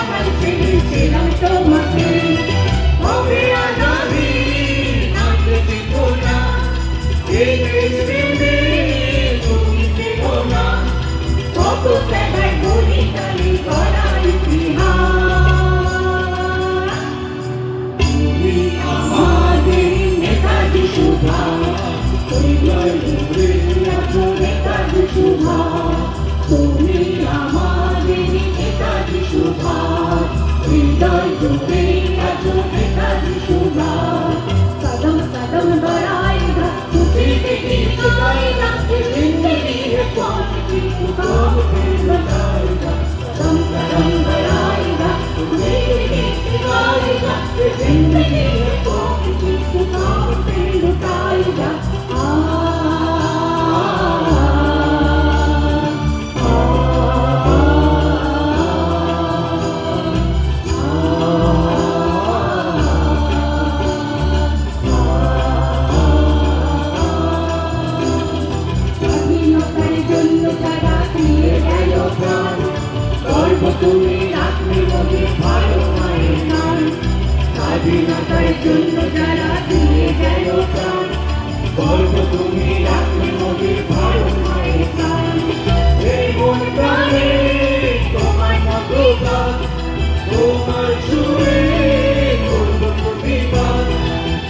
সবাই চেয়েছিলাম তোমাকে, হবে আজ আমি থাকতে দিব না, এই দেশ প্রেমে তুমি থেকো না, কত জায়গায় গলি গালি গড়া ইতিহাস। তুমি আমাদের নেতাজি সুভাষ, হৃদয় জুড়ে আছো নেতাজি সুভাষ, তুমি আমাদের নেতাজি সুভাষ, হৃদয় জুড়ে আছো নেতাজি সুভাষ। कदम कदम बढ़ाएगा तुझे दिखाएगा जिंदगी है कौन सी कौन से बताएगा, कदम कदम बढ़ाएगा तुझे दिखाएगा जिंदगी है कौन सी कौन से बताएगा। তুমি রাখলে মোদের ভারত মায়ের নাম, স্বাধীনতার জন্য যারা দিয়ে গেল প্রাণ, গর্ব তুমি রাখলে মোদের ভারত মায়ের নাম। এই মন প্রাণে তোমার মতো গান, তোমার সুরে করব প্রতিবাদ,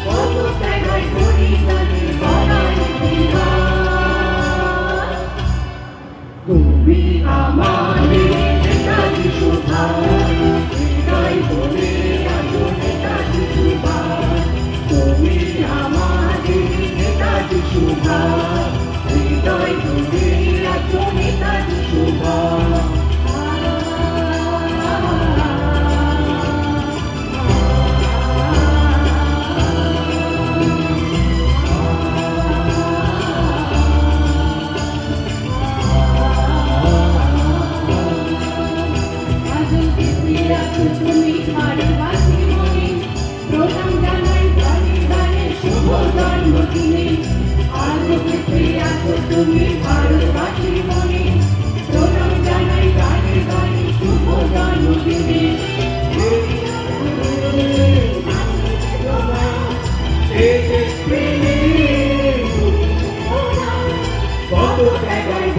কত জায়গায় গড়ি গানে গড়া ইতিহাস। তুমি আমাদের নেতাজি সুভাষ, হৃদয় জুড়ে আছো নেতাজি সুভাষ, তুমি আমাদের নেতাজি সুভাষ, হৃদয় জুড়ে আছো নেতাজি সুভাষ। তুমি ভারতবাসী মনে প্রণাম জানাই গানে গানে শুভ জন্মদিনে, আজ বেঁচে আছো তুমি ভারতবাসী মনে প্রণাম জানাই গানে গানে শুভ জন্মদিনে। কত জায়গায়